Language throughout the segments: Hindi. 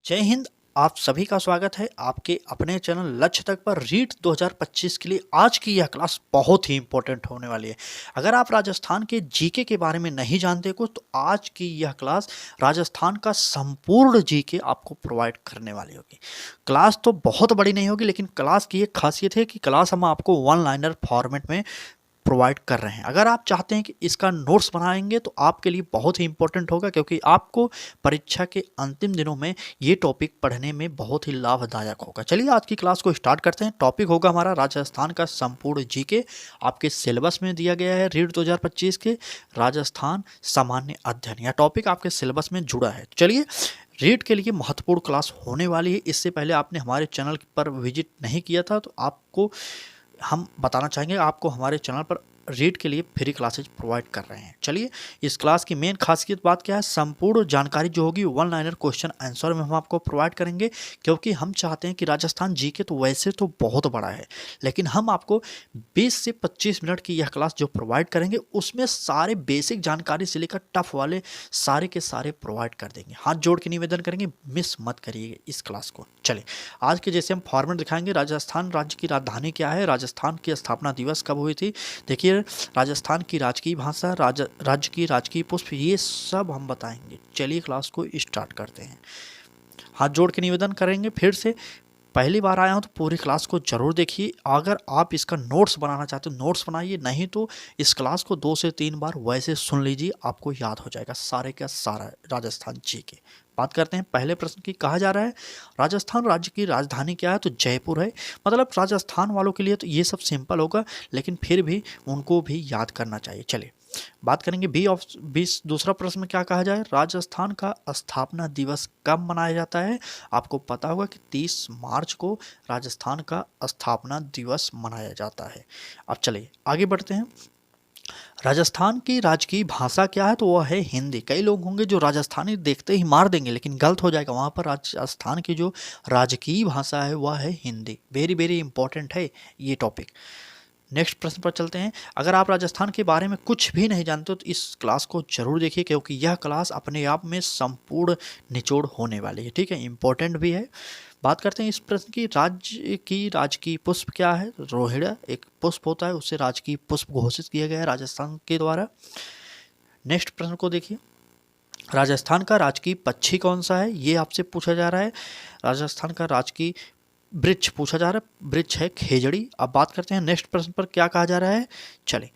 जय हिंद। आप सभी का स्वागत है आपके अपने चैनल लक्ष्य तक पर रीट 2025 के लिए। आज की यह क्लास बहुत ही इंपॉर्टेंट होने वाली है। अगर आप राजस्थान के जीके के बारे में नहीं जानते कुछ, तो आज की यह क्लास राजस्थान का संपूर्ण जीके आपको प्रोवाइड करने वाली होगी। क्लास तो बहुत बड़ी नहीं होगी, लेकिन क्लास की एक खासियत है कि क्लास हम आपको वन लाइनर फॉर्मेट में प्रोवाइड कर रहे हैं। अगर आप चाहते हैं कि इसका नोट्स बनाएंगे तो आपके लिए बहुत ही इंपॉर्टेंट होगा, क्योंकि आपको परीक्षा के अंतिम दिनों में ये टॉपिक पढ़ने में बहुत ही लाभदायक होगा। चलिए आज की क्लास को स्टार्ट करते हैं। टॉपिक होगा हमारा राजस्थान का संपूर्ण जीके। आपके सिलेबस में दिया गया है रीट 2025 के राजस्थान सामान्य अध्ययन। यह टॉपिक आपके सिलेबस में जुड़ा है। चलिए, रीट के लिए महत्वपूर्ण क्लास होने वाली है। इससे पहले आपने हमारे चैनल पर विजिट नहीं किया था तो आपको हम बताना चाहेंगे, आपको हमारे चैनल पर रीट के लिए फ्री क्लासेज प्रोवाइड कर रहे हैं। चलिए, इस क्लास की मेन खासियत बात क्या है, संपूर्ण जानकारी जो होगी वन लाइनर क्वेश्चन आंसर में हम आपको प्रोवाइड करेंगे। क्योंकि हम चाहते हैं कि राजस्थान जीके तो वैसे तो बहुत बड़ा है, लेकिन हम आपको 20 से 25 मिनट की यह क्लास जो प्रोवाइड करेंगे उसमें सारे बेसिक जानकारी से लेकर टफ वाले सारे के सारे प्रोवाइड कर देंगे। हाथ जोड़ के निवेदन करेंगे, मिस मत करिए इस क्लास को। चलिए, आज के जैसे हम फॉर्मेट दिखाएंगे। राजस्थान राज्य की राजधानी क्या है, राजस्थान की स्थापना दिवस कब हुई थी, देखिए राजस्थान की राजकीय भाषा, राज्य की राजकीय पुष्प, ये सब हम बताएंगे। चलिए क्लास को स्टार्ट करते हैं। हाथ जोड़ के निवेदन करेंगे फिर से, पहली बार आया हूँ तो पूरी क्लास को जरूर देखिए। अगर आप इसका नोट्स बनाना चाहते हो नोट्स बनाइए, नहीं तो इस क्लास को 2 से 3 बार वैसे सुन लीजिए, आपको याद हो जाएगा सारे का सारा राजस्थान जी के। बात करते हैं पहले प्रश्न की। कहा जा रहा है राजस्थान राज्य की राजधानी क्या है, तो जयपुर है। मतलब राजस्थान वालों के लिए तो ये सब सिंपल होगा, लेकिन फिर भी उनको भी याद करना चाहिए। चलिए बात करेंगे दूसरा प्रश्न में क्या कहा जाए, राजस्थान का स्थापना दिवस कब मनाया जाता है। आपको पता होगा कि 30 मार्च को राजस्थान का स्थापना दिवस मनाया जाता है। अब चलिए आगे बढ़ते हैं। राजस्थान की राजकीय भाषा क्या है, तो वह है हिंदी। कई लोग होंगे जो राजस्थानी देखते ही मार देंगे, लेकिन गलत हो जाएगा। वहाँ पर राजस्थान की जो राजकीय भाषा है वह है हिंदी। वेरी वेरी इंपॉर्टेंट है ये टॉपिक। नेक्स्ट प्रश्न पर चलते हैं। अगर आप राजस्थान के बारे में कुछ भी नहीं जानते तो इस क्लास को जरूर देखिए, क्योंकि यह क्लास अपने आप में संपूर्ण निचोड़ होने वाली है। ठीक है, इंपॉर्टेंट भी है। बात करते हैं इस प्रश्न की। राज्य की राजकीय पुष्प क्या है, रोहिड़ा एक पुष्प होता है, उससे राजकीय पुष्प घोषित किया गया है राजस्थान के द्वारा। नेक्स्ट प्रश्न को देखिए। राजस्थान का राजकीय पक्षी कौन सा है, ये आपसे पूछा जा रहा है। राजस्थान का राजकीय वृक्ष पूछा जा रहा है, वृक्ष है खेजड़ी। अब बात करते हैं नेक्स्ट प्रश्न पर क्या कहा जा रहा है। चलिए,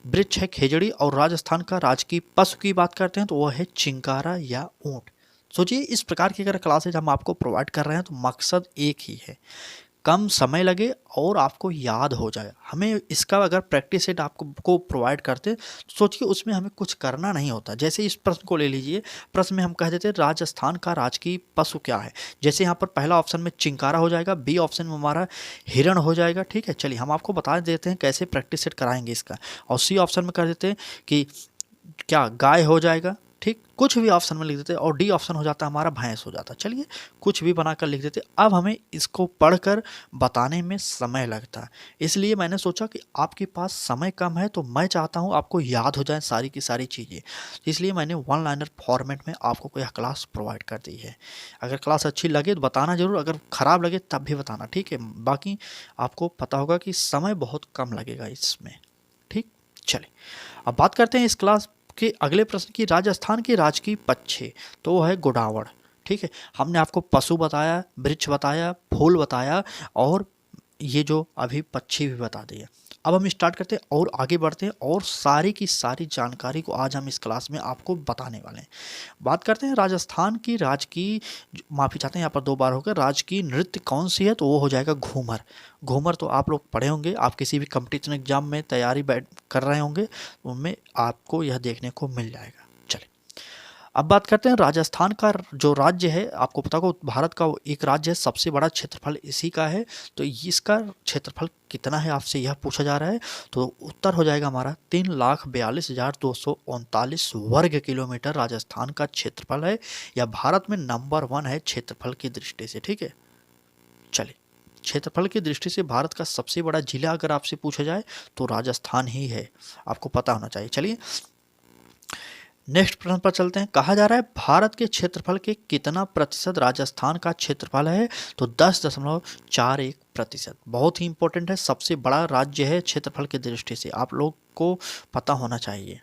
वृक्ष है खेजड़ी और राजस्थान का राजकीय पशु की बात करते हैं तो वह है चिंकारा या ऊंट। सोचिए, इस प्रकार की अगर क्लासेज हम आपको प्रोवाइड कर रहे हैं तो मकसद एक ही है, कम समय लगे और आपको याद हो जाए। हमें इसका अगर प्रैक्टिस सेट आपको प्रोवाइड करते तो सोचिए उसमें हमें कुछ करना नहीं होता। जैसे इस प्रश्न को ले लीजिए, प्रश्न में हम कह देते राजस्थान का राजकीय पशु क्या है। जैसे यहाँ पर पहला ऑप्शन में चिंकारा हो जाएगा, बी ऑप्शन में हमारा हिरण हो जाएगा। ठीक है, चलिए हम आपको बता देते हैं कैसे प्रैक्टिस सेट कराएंगे इसका। और सी ऑप्शन में कर देते हैं कि क्या गाय हो जाएगा। ठीक, कुछ भी ऑप्शन में लिख देते और डी ऑप्शन हो जाता हमारा भैंस हो जाता। चलिए कुछ भी बनाकर लिख देते। अब हमें इसको पढ़कर बताने में समय लगता है, इसलिए मैंने सोचा कि आपके पास समय कम है तो मैं चाहता हूँ आपको याद हो जाए सारी की सारी चीज़ें, इसलिए मैंने वन लाइनर फॉर्मेट में आपको यह क्लास प्रोवाइड कर दी है। अगर क्लास अच्छी लगे तो बताना ज़रूर, अगर ख़राब लगे तब भी बताना। ठीक है, बाकी आपको पता होगा कि समय बहुत कम लगेगा इसमें। ठीक, चलिए अब बात करते हैं इस क्लास के अगले प्रश्न की। राजस्थान के राजकीय पक्षी तो वो है गोडावड़। ठीक है, हमने आपको पशु बताया, वृक्ष बताया, फूल बताया और ये जो अभी पक्षी भी बता दिए। अब हम स्टार्ट करते हैं और आगे बढ़ते हैं और सारी की सारी जानकारी को आज हम इस क्लास में आपको बताने वाले हैं। बात करते हैं राजस्थान की राजकीय, माफ़ी चाहते हैं यहाँ पर 2 बार होकर, राजकीय नृत्य कौन सी है, तो वो हो जाएगा घूमर। घूमर तो आप लोग पढ़े होंगे, आप किसी भी कंपटीशन एग्जाम में तैयारी कर रहे होंगे, उनमें आपको यह देखने को मिल जाएगा। चलिए अब बात करते हैं राजस्थान का जो राज्य है, आपको पता होगा भारत का एक राज्य है, सबसे बड़ा क्षेत्रफल इसी का है। तो इसका क्षेत्रफल कितना है आपसे यह पूछा जा रहा है, तो उत्तर हो जाएगा हमारा 3,42,239 वर्ग किलोमीटर राजस्थान का क्षेत्रफल है। यह भारत में नंबर 1 है क्षेत्रफल की दृष्टि से। ठीक है, चलिए क्षेत्रफल की दृष्टि से भारत का सबसे बड़ा जिला अगर आपसे पूछा जाए तो राजस्थान ही है, आपको पता होना चाहिए। चलिए नेक्स्ट प्रश्न पर चलते हैं। कहा जा रहा है भारत के क्षेत्रफल के कितना प्रतिशत राजस्थान का क्षेत्रफल है? तो 10.41%। बहुत ही इंपॉर्टेंट है, सबसे बड़ा राज्य है क्षेत्रफल की दृष्टि से, आप लोग को पता होना चाहिए।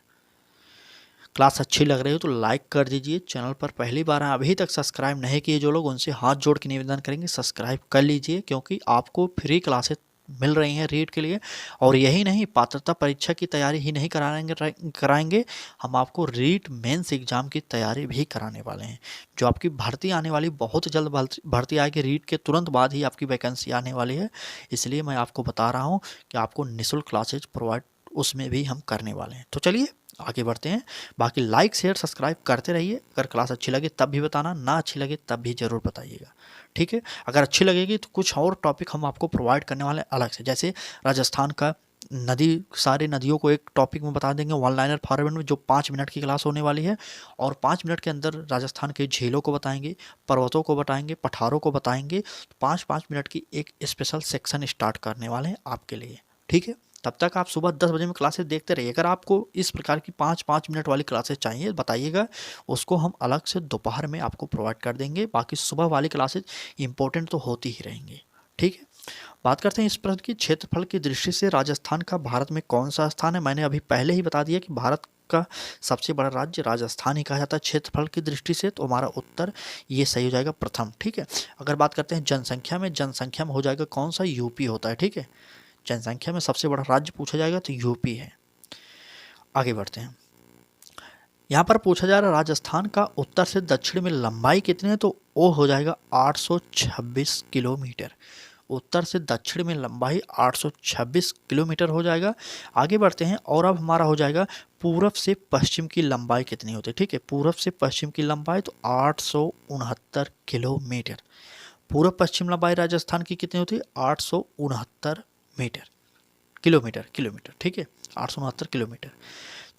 क्लास अच्छी लग रही हो तो लाइक कर दीजिए। चैनल पर पहली बार हैं, अभी तक सब्सक्राइब नहीं किए जो लोग, उनसे हाथ जोड़ के निवेदन करेंगे सब्सक्राइब कर लीजिए, क्योंकि आपको फ्री क्लासेस मिल रही हैं रीड के लिए। और यही नहीं, पात्रता परीक्षा की तैयारी ही नहीं कराएंगे हम आपको रीट मेंस एग्जाम की तैयारी भी कराने वाले हैं। जो आपकी भर्ती आने वाली, बहुत जल्द भर्ती आएगी, रीट के तुरंत बाद ही आपकी वैकेंसी आने वाली है, इसलिए मैं आपको बता रहा हूँ कि आपको निःशुल्क क्लासेज प्रोवाइड उसमें भी हम करने वाले हैं। तो चलिए आगे बढ़ते हैं। बाकी लाइक शेयर सब्सक्राइब करते रहिए। अगर क्लास अच्छी लगे तब भी बताना, ना अच्छी लगे तब भी ज़रूर बताइएगा, ठीक है। अगर अच्छी लगेगी तो कुछ और टॉपिक हम आपको प्रोवाइड करने वाले हैं अलग से, जैसे राजस्थान का नदी, सारी नदियों को एक टॉपिक में बता देंगे वन लाइनर फॉर्मेट में, जो 5 मिनट की क्लास होने वाली है। और 5 मिनट के अंदर राजस्थान के झीलों को बताएंगे, पर्वतों को बताएंगे, पठारों को बताएंगे। 5-5 मिनट की एक स्पेशल सेक्शन स्टार्ट करने वाले हैं आपके लिए, ठीक है। तब तक आप सुबह 10 बजे में क्लासेस देखते रहिए। अगर आपको इस प्रकार की 5-5 मिनट वाली क्लासेस चाहिए बताइएगा, उसको हम अलग से दोपहर में आपको प्रोवाइड कर देंगे। बाकी सुबह वाली क्लासेस इंपॉर्टेंट तो होती ही रहेंगी, ठीक है। बात करते हैं इस प्रश्न की, क्षेत्रफल की दृष्टि से राजस्थान का भारत में कौन सा स्थान है? मैंने अभी पहले ही बता दिया कि भारत का सबसे बड़ा राज्य राजस्थान ही कहा जाता है क्षेत्रफल की दृष्टि से, तो हमारा उत्तर ये सही हो जाएगा प्रथम, ठीक है। अगर बात करते हैं जनसंख्या में हो जाएगा कौन सा? यूपी होता है, ठीक है। जनसंख्या में सबसे बड़ा राज्य पूछा जाएगा तो यूपी है। आगे बढ़ते हैं। यहाँ पर पूछा जा रहा है राजस्थान का उत्तर से दक्षिण में लंबाई कितनी है? तो वो हो जाएगा 826 किलोमीटर। उत्तर से दक्षिण में लंबाई 826 किलोमीटर हो जाएगा। आगे बढ़ते हैं और अब हमारा हो जाएगा पूरब से पश्चिम की लंबाई कितनी होती है, ठीक है। पूरब से पश्चिम की लंबाई तो 869 किलोमीटर। पूर्व पश्चिम लंबाई राजस्थान की कितनी होती है? 869 किलोमीटर, ठीक है, 869 किलोमीटर।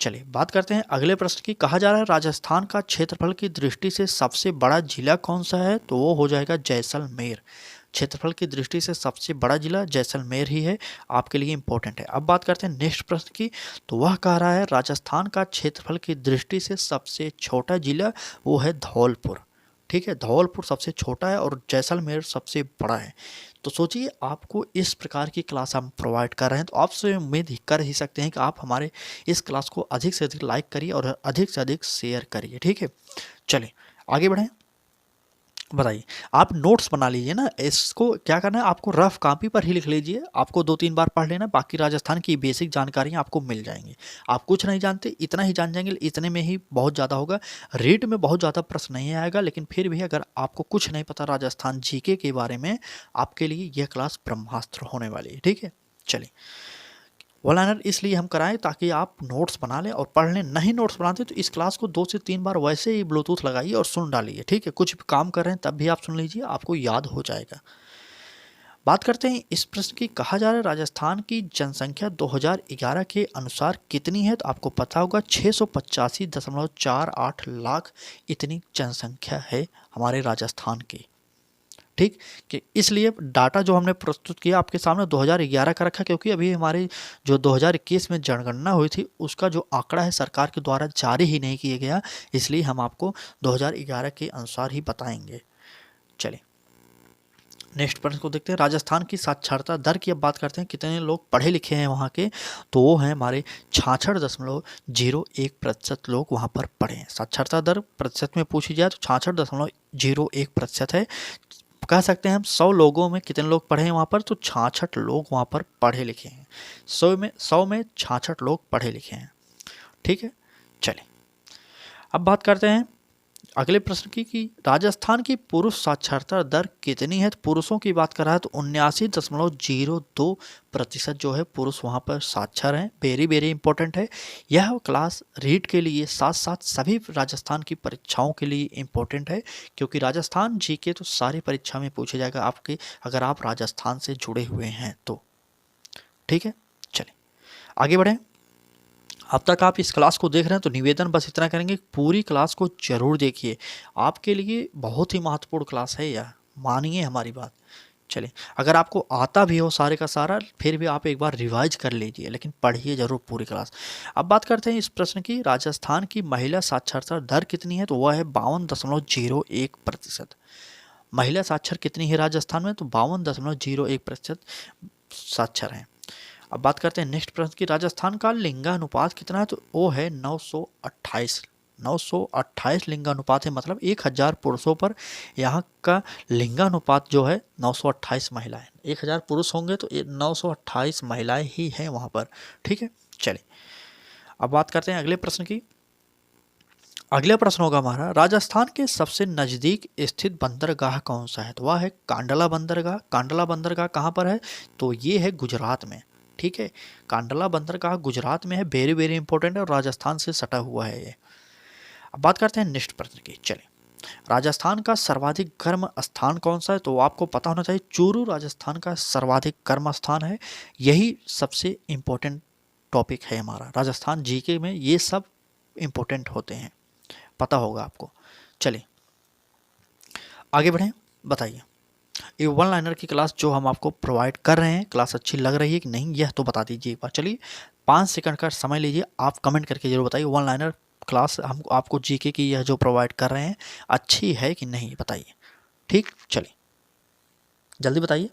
चलिए बात करते हैं अगले प्रश्न की। कहा जा रहा है राजस्थान का क्षेत्रफल की दृष्टि से सबसे बड़ा जिला कौन सा है? तो वो हो जाएगा जैसलमेर। क्षेत्रफल की दृष्टि से सबसे बड़ा जिला जैसलमेर ही है, आपके लिए इंपॉर्टेंट है। अब बात करते हैं नेक्स्ट प्रश्न की, तो वह कह रहा है राजस्थान का क्षेत्रफल की दृष्टि से सबसे छोटा जिला वो है धौलपुर, ठीक है। धौलपुर सबसे छोटा है और जैसलमेर सबसे बड़ा है। तो सोचिए आपको इस प्रकार की क्लास हम प्रोवाइड कर रहे हैं, तो आपसे उम्मीद कर ही सकते हैं कि आप हमारे इस क्लास को अधिक से अधिक लाइक करिए और अधिक से अधिक शेयर करिए, ठीक है। चलिए आगे बढ़ें। बताइए, आप नोट्स बना लीजिए ना, इसको क्या करना है, आपको रफ कॉपी पर ही लिख लीजिए, आपको 2-3 बार पढ़ लेना, बाकी राजस्थान की बेसिक जानकारियाँ आपको मिल जाएंगी। आप कुछ नहीं जानते, इतना ही जान जाएंगे, इतने में ही बहुत ज़्यादा होगा। रीट में बहुत ज़्यादा प्रश्न नहीं आएगा, लेकिन फिर भी अगर आपको कुछ नहीं पता राजस्थान जीके के बारे में, आपके लिए यह क्लास ब्रह्मास्त्र होने वाली है, ठीक है। चलिए, वन लाइनर इसलिए हम कराएं ताकि आप नोट्स बना लें और पढ़ लें। नहीं नोट्स बनाते तो इस क्लास को 2 से 3 बार वैसे ही ब्लूटूथ लगाइए और सुन डालिए, ठीक है। कुछ भी काम कर रहे हैं तब भी आप सुन लीजिए, आपको याद हो जाएगा। बात करते हैं इस प्रश्न की। कहा जा रहा है राजस्थान की जनसंख्या 2011 के अनुसार कितनी है? तो आपको पता होगा 685.48 लाख इतनी जनसंख्या है हमारे राजस्थान की, ठीक। कि इसलिए डाटा जो हमने प्रस्तुत किया आपके सामने 2011 का रखा, क्योंकि अभी हमारी जो 2021 में जनगणना हुई थी उसका जो आंकड़ा है सरकार के द्वारा जारी ही नहीं किया गया, इसलिए हम आपको 2011 के अनुसार ही बताएंगे। चलिए नेक्स्ट प्रश्न को देखते हैं। राजस्थान की साक्षरता दर की अब बात करते हैं, कितने लोग पढ़े लिखे हैं वहाँ के? तो वो हैं हमारे 66.01% लोग वहाँ पर पढ़े हैं। साक्षरता दर प्रतिशत में पूछी जाए तो 66.01% है। कह सकते हैं हम 100 लोगों में कितने लोग पढ़े हैं वहाँ पर? तो 66 लोग वहाँ पर पढ़े लिखे हैं। 100 में 66 लोग पढ़े लिखे हैं, ठीक है। चलिए अब बात करते हैं अगले प्रश्न की कि राजस्थान की पुरुष साक्षरता दर कितनी है? तो पुरुषों की बात कर रहा है तो 79.02% जो है पुरुष वहाँ पर साक्षर हैं। वेरी वेरी इंपॉर्टेंट है यह क्लास रीट के लिए, साथ साथ सभी राजस्थान की परीक्षाओं के लिए इंपॉर्टेंट है, क्योंकि राजस्थान जीके तो सारी परीक्षा में पूछा जाएगा आपके, अगर आप राजस्थान से जुड़े हुए हैं तो, ठीक है। चलिए आगे बढ़ें। अब तक आप इस क्लास को देख रहे हैं तो निवेदन बस इतना करेंगे, पूरी क्लास को जरूर देखिए, आपके लिए बहुत ही महत्वपूर्ण क्लास है यह, मानिए हमारी बात। चलिए, अगर आपको आता भी हो सारे का सारा, फिर भी आप एक बार रिवाइज कर लीजिए, लेकिन पढ़िए जरूर पूरी क्लास। अब बात करते हैं इस प्रश्न की, राजस्थान की महिला साक्षरता दर कितनी है? तो वह है 52.01%। महिला साक्षर कितनी है राजस्थान में? तो 52.01% साक्षर हैं। अब बात करते हैं नेक्स्ट प्रश्न की, राजस्थान का लिंगानुपात कितना है? तो वो है 928। 928 लिंगानुपात है, मतलब 1000 पुरुषों पर यहाँ का लिंगानुपात जो है 928 महिलाएं। 1000 पुरुष होंगे तो 928 महिलाएं ही हैं वहाँ पर। ठीक है, चलिए अब बात करते हैं अगले प्रश्न की। अगला प्रश्न होगा हमारा, राजस्थान के सबसे नज़दीक स्थित बंदरगाह कौन सा है? तो वह है कांडला बंदरगाह। कांडला बंदरगाह कहाँ पर है? तो ये है गुजरात में। ठीक है, कांडला बंदरगाह गुजरात में है, वेरी वेरी इंपॉर्टेंट है और राजस्थान से सटा हुआ है ये। अब बात करते हैं नेक्स्ट प्रश्न की। चलिए, राजस्थान का सर्वाधिक गर्म स्थान कौन सा है? तो आपको पता होना चाहिए, चूरू राजस्थान का सर्वाधिक गर्म स्थान है। यही सबसे इम्पोर्टेंट टॉपिक है हमारा। राजस्थान जीके में ये सब इम्पोर्टेंट होते हैं, पता होगा आपको। चलिए आगे बढ़ें, बताइए ये वन लाइनर की क्लास जो हम आपको प्रोवाइड कर रहे हैं, क्लास अच्छी लग रही है कि नहीं, यह तो बता दीजिए एक बार। चलिए 5 सेकंड का समय लीजिए, आप कमेंट करके जरूर बताइए वन लाइनर क्लास हम आपको जीके की यह जो प्रोवाइड कर रहे हैं अच्छी है कि नहीं, बताइए। ठीक, चलिए जल्दी बताइए।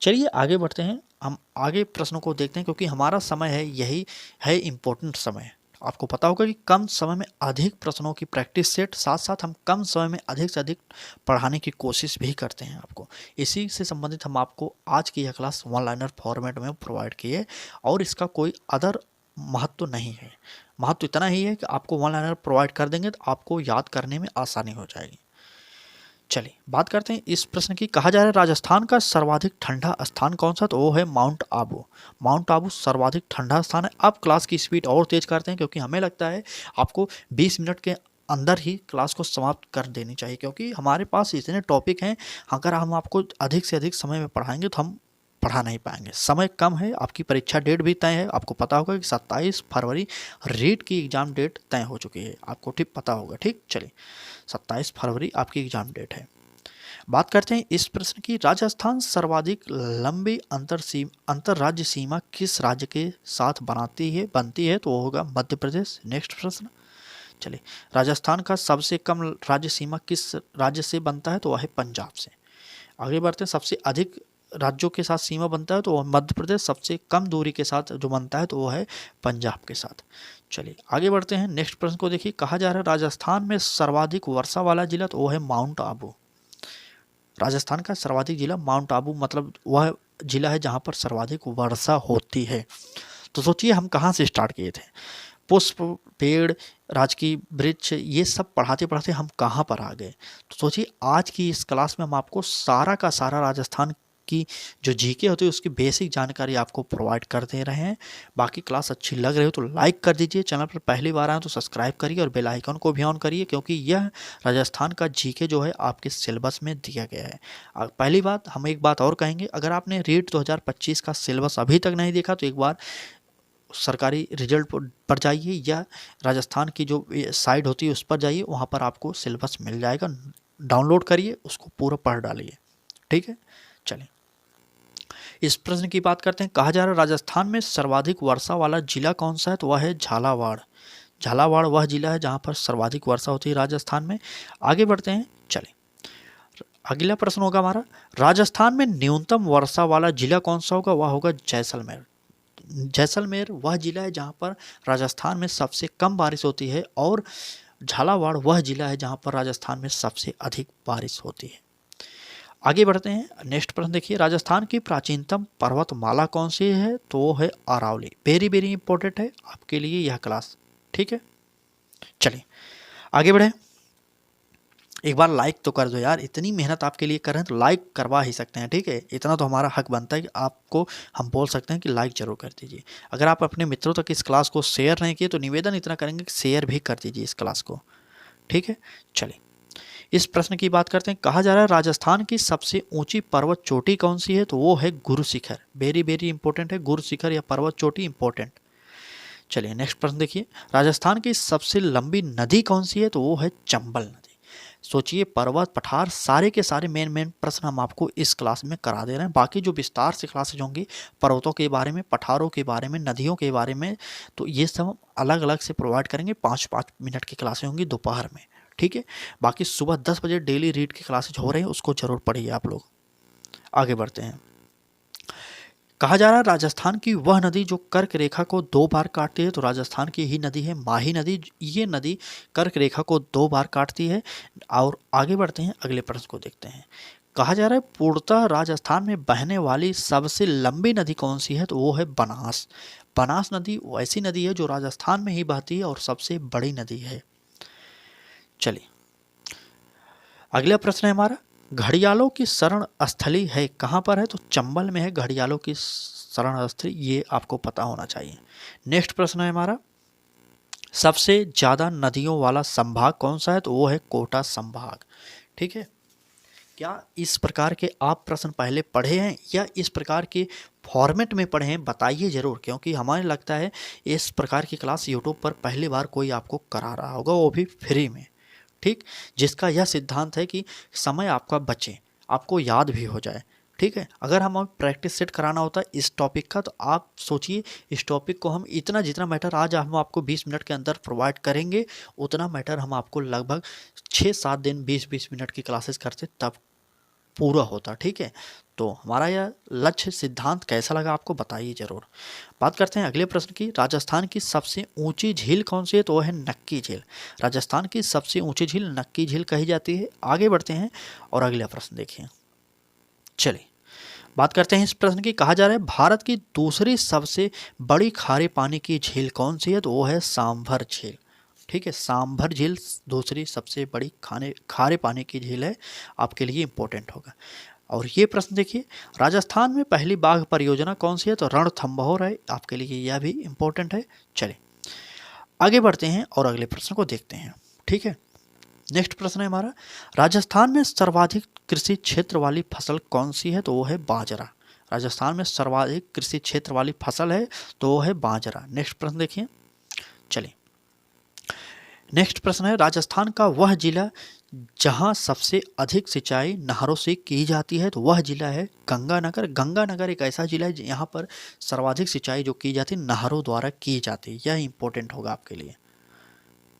चलिए आगे बढ़ते हैं, हम आगे प्रश्नों को देखते हैं, क्योंकि हमारा समय है यही है इम्पोर्टेंट समय। आपको पता होगा कि कम समय में अधिक प्रश्नों की प्रैक्टिस सेट, साथ साथ हम कम समय में अधिक से अधिक पढ़ाने की कोशिश भी करते हैं आपको। इसी से संबंधित हम आपको आज की यह क्लास वन लाइनर फॉर्मेट में प्रोवाइड किए, और इसका कोई अदर महत्व नहीं है। महत्व इतना ही है कि आपको वन लाइनर प्रोवाइड कर देंगे तो आपको याद करने में आसानी हो जाएगी। चलिए बात करते हैं इस प्रश्न की, कहा जा रहा है राजस्थान का सर्वाधिक ठंडा स्थान कौन सा? तो वो है माउंट आबू। माउंट आबू सर्वाधिक ठंडा स्थान है। अब क्लास की स्पीड और तेज करते हैं, क्योंकि हमें लगता है आपको 20 मिनट के अंदर ही क्लास को समाप्त कर देनी चाहिए, क्योंकि हमारे पास इतने टॉपिक हैं। अगर हम आपको अधिक से अधिक समय में पढ़ाएंगे तो हम पढ़ा नहीं पाएंगे, समय कम है। आपकी परीक्षा डेट भी तय है, आपको पता होगा कि 27 फरवरी रीट की एग्ज़ाम डेट तय हो चुकी है, आपको ठीक पता होगा। ठीक, चलिए 27 फरवरी आपकी एग्ज़ाम डेट है। बात करते हैं इस प्रश्न की, राजस्थान सर्वाधिक लंबी अंतर्राज्य सीमा किस राज्य के साथ बनती है? तो वो होगा मध्य प्रदेश। नेक्स्ट प्रश्न, चलिए राजस्थान का सबसे कम राज्य सीमा किस राज्य से बनता है? तो वह है पंजाब से। आगे बढ़ते हैं, सबसे अधिक राज्यों के साथ सीमा बनता है तो वह मध्य प्रदेश, सबसे कम दूरी के साथ जो बनता है तो वो है पंजाब के साथ। चलिए आगे बढ़ते हैं, नेक्स्ट प्रश्न को देखिए, कहा जा रहा है राजस्थान में सर्वाधिक वर्षा वाला जिला? तो वो है माउंट आबू। राजस्थान का सर्वाधिक जिला माउंट आबू, मतलब वह जिला है जहाँ पर सर्वाधिक वर्षा होती है। तो सोचिए हम कहाँ से स्टार्ट किए थे, पुष्प, पेड़, राजकीय वृक्ष, ये सब पढ़ाते पढ़ाते हम कहाँ पर आ गए। तो सोचिए आज की इस क्लास में हम आपको सारा का सारा राजस्थान की जो जीके होती है उसकी बेसिक जानकारी आपको प्रोवाइड कर दे रहे हैं। बाकी क्लास अच्छी लग रही हो तो लाइक कर दीजिए, चैनल पर पहली बार आए तो सब्सक्राइब करिए और बेल आइकन को भी ऑन करिए, क्योंकि यह राजस्थान का जीके जो है आपके सिलेबस में दिया गया है। पहली बात हम एक बात और कहेंगे, अगर आपने रीट 2025 का सिलेबस अभी तक नहीं देखा तो एक बार सरकारी रिजल्ट पर जाइए या राजस्थान की जो साइट होती है उस पर जाइए, वहाँ पर आपको सिलेबस मिल जाएगा। डाउनलोड करिए, उसको पूरा पढ़ डालिए। ठीक है, चलिए इस प्रश्न की बात करते हैं, कहा जा रहा है राजस्थान में सर्वाधिक वर्षा वाला जिला कौन सा है? तो वह है झालावाड़। झालावाड़ वह जिला है जहाँ पर सर्वाधिक वर्षा होती है राजस्थान में। आगे बढ़ते हैं, चलिए अगला प्रश्न होगा हमारा, राजस्थान में न्यूनतम वर्षा वाला जिला कौन सा होगा? वह होगा जैसलमेर। जैसलमेर वह जिला है जहाँ पर राजस्थान में सबसे कम बारिश होती है, और झालावाड़ वह जिला है जहाँ पर राजस्थान में सबसे अधिक बारिश होती है। आगे बढ़ते हैं, नेक्स्ट प्रश्न देखिए, राजस्थान की प्राचीनतम पर्वतमाला कौन सी है? तो वो है अरावली। वेरी वेरी इंपॉर्टेंट है आपके लिए यह क्लास। ठीक है, चलिए आगे बढ़े। एक बार लाइक तो कर दो यार, इतनी मेहनत आपके लिए कर रहे हैं तो लाइक करवा ही सकते हैं। ठीक है, इतना तो हमारा हक बनता है कि आपको हम बोल सकते हैं कि लाइक जरूर कर दीजिए। अगर आप अपने मित्रों तक इस क्लास को शेयर नहीं किए तो निवेदन इतना करेंगे कि शेयर भी कर दीजिए इस क्लास को। ठीक है, चलिए इस प्रश्न की बात करते हैं, कहा जा रहा है राजस्थान की सबसे ऊंची पर्वत चोटी कौन सी है? तो वो है Guru Shikhar. Very very important है, गुरु शिखर या पर्वत चोटी इंपॉर्टेंट। चलिए नेक्स्ट प्रश्न देखिए, राजस्थान की सबसे लंबी नदी कौन सी है? तो वो है चंबल नदी। सोचिए पर्वत पठार सारे के सारे मेन प्रश्न हम आपको इस क्लास में करा दे रहे हैं। बाकी जो विस्तार से क्लासेज होंगी पर्वतों के बारे में, पठारों के बारे में, नदियों के बारे में, तो ये सब अलग अलग से प्रोवाइड करेंगे। 5-5 मिनट की क्लासें होंगी दोपहर में, ठीक है। बाकी सुबह 10 बजे डेली रीड की क्लासेज हो रही हैं, उसको जरूर पढ़िए आप लोग। आगे बढ़ते हैं। कहा जा रहा है राजस्थान की वह नदी जो कर्क रेखा को 2 बार काटती है, तो राजस्थान की ही नदी है माही नदी। ये नदी कर्क रेखा को 2 बार काटती है। और आगे बढ़ते हैं, अगले प्रश्न को देखते हैं। कहा जा रहा है पूर्णतः राजस्थान में बहने वाली सबसे लंबी नदी कौन सी है, तो वो है बनास। बनास नदी ऐसी नदी है जो राजस्थान में ही बहती है और सबसे बड़ी नदी है। चलिए अगला प्रश्न है हमारा, घड़ियालों की शरण स्थली है कहाँ पर है, तो चंबल में है घड़ियालों की शरण स्थली, ये आपको पता होना चाहिए। नेक्स्ट प्रश्न है हमारा, सबसे ज़्यादा नदियों वाला संभाग कौन सा है, तो वो है कोटा संभाग, ठीक है। क्या इस प्रकार के आप प्रश्न पहले पढ़े हैं या इस प्रकार के फॉर्मेट में पढ़े हैं, बताइए ज़रूर, क्योंकि हमें लगता है इस प्रकार की क्लास यूट्यूब पर पहली बार कोई आपको करा रहा होगा, वो भी फ्री में, ठीक। जिसका यह सिद्धांत है कि समय आपका बचे, आपको याद भी हो जाए, ठीक है। अगर हमें प्रैक्टिस सेट कराना होता है इस टॉपिक का, तो आप सोचिए इस टॉपिक को हम जितना मैटर आज हम आपको 20 मिनट के अंदर प्रोवाइड करेंगे, उतना मैटर हम आपको लगभग 6-7 दिन 20-20 मिनट की क्लासेस करते तब पूरा होता, ठीक है। तो हमारा यह लक्ष्य सिद्धांत कैसा लगा आपको बताइए ज़रूर। बात करते हैं अगले प्रश्न की, राजस्थान की सबसे ऊंची झील कौन सी है, तो वह है नक्की झील। राजस्थान की सबसे ऊंची झील नक्की झील कही जाती है। आगे बढ़ते हैं और अगला प्रश्न देखिए। चलिए बात करते हैं इस प्रश्न की, कहा जा रहा है भारत की दूसरी सबसे बड़ी खारे पानी की झील कौन सी है, तो वो है सांभर झील, ठीक है। सांभर झील दूसरी सबसे बड़ी खारे पानी की झील है, आपके लिए इंपॉर्टेंट होगा। और ये प्रश्न देखिए, राजस्थान में पहली बाघ परियोजना कौन सी है, तो रणथंभौर है, आपके लिए यह भी इंपॉर्टेंट है। चलिए आगे बढ़ते हैं और अगले प्रश्न को देखते हैं, ठीक है। नेक्स्ट प्रश्न है हमारा, राजस्थान में सर्वाधिक कृषि क्षेत्र वाली फसल कौन सी है, तो वो है बाजरा। राजस्थान में सर्वाधिक कृषि क्षेत्र वाली फसल है तो वो है बाजरा। नेक्स्ट प्रश्न देखिए। चलिए नेक्स्ट प्रश्न है, राजस्थान का वह जिला जहां सबसे अधिक सिंचाई नहरों से की जाती है, तो वह जिला है गंगानगर। गंगानगर एक ऐसा जिला है यहाँ पर सर्वाधिक सिंचाई जो की जाती है नहरों द्वारा की जाती है, यह इंपॉर्टेंट होगा आपके लिए,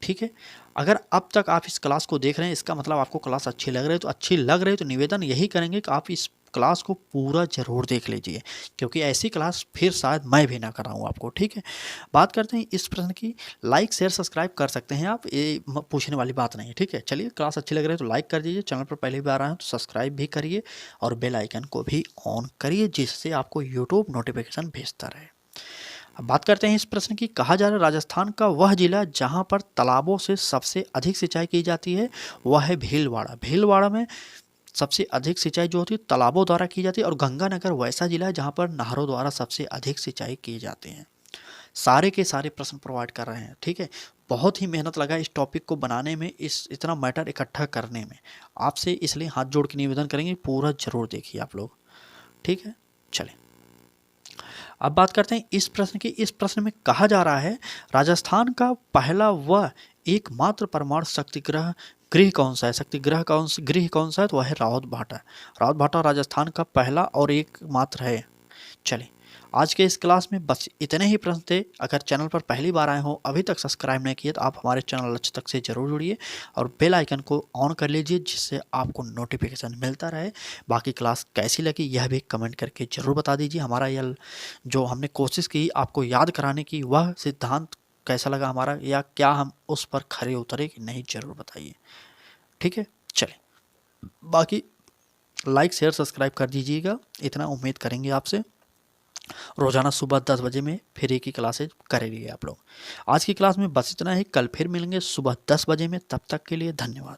ठीक है। अगर अब तक आप इस क्लास को देख रहे हैं इसका मतलब आपको क्लास अच्छी लग रही है, तो अच्छी लग रही है तो निवेदन यही करेंगे कि आप इस क्लास को पूरा ज़रूर देख लीजिए, क्योंकि ऐसी क्लास फिर शायद मैं भी ना कराऊँ आपको, ठीक है। बात करते हैं इस प्रश्न की, लाइक शेयर सब्सक्राइब कर सकते हैं आप, ये पूछने वाली बात नहीं है, ठीक है। चलिए क्लास अच्छी लग रही है तो लाइक कर दीजिए, चैनल पर पहली बार आए हैं तो सब्सक्राइब भी करिए और बेल आइकन को भी ऑन करिए, जिससे आपको यूट्यूब नोटिफिकेशन भेजता रहे। अब बात करते हैं इस प्रश्न की, कहा जा रहा है राजस्थान का वह जिला जहां पर तालाबों से सबसे अधिक सिंचाई की जाती है, वह है भीलवाड़ा। भीलवाड़ा में सबसे अधिक सिंचाई जो होती है तालाबों द्वारा की जाती है। और गंगानगर वैसा जिला है जहां पर नहरों द्वारा सबसे अधिक सिंचाई की जाती है। सारे के सारे प्रश्न प्रोवाइड कर रहे हैं, ठीक है। बहुत ही मेहनत लगा इस टॉपिक को बनाने में, इस इतना मैटर इकट्ठा करने में। आपसे इसलिए हाथ जोड़ के निवेदन करेंगे पूरा जरूर देखिए आप लोग, ठीक है। चलें अब बात करते हैं इस प्रश्न की। इस प्रश्न में कहा जा रहा है राजस्थान का पहला व एकमात्र परमाणु शक्तिगृह गृह कौन सा है, शक्तिगृह गृह कौन सा है, तो वह है रावत भाटा। रावत भाटा राजस्थान का पहला और एकमात्र है। चलिए आज के इस क्लास में बस इतने ही प्रश्न थे। अगर चैनल पर पहली बार आए हो, अभी तक सब्सक्राइब नहीं किए, तो आप हमारे चैनल लक्ष्य तक से जरूर जुड़िए और बेल आइकन को ऑन कर लीजिए, जिससे आपको नोटिफिकेशन मिलता रहे। बाकी क्लास कैसी लगी यह भी कमेंट करके ज़रूर बता दीजिए। हमारा यह जो हमने कोशिश की आपको याद कराने की, वह सिद्धांत कैसा लगा हमारा, या क्या हम उस पर खरे उतरे कि नहीं, ज़रूर बताइए, ठीक है। चलें बाकी लाइक शेयर सब्सक्राइब कर दीजिएगा, इतना उम्मीद करेंगे आपसे। रोजाना सुबह 10 बजे में फिर एक ही क्लासेज करेंगे आप लोग। आज की क्लास में बस इतना ही, कल फिर मिलेंगे सुबह 10 बजे में, तब तक के लिए धन्यवाद।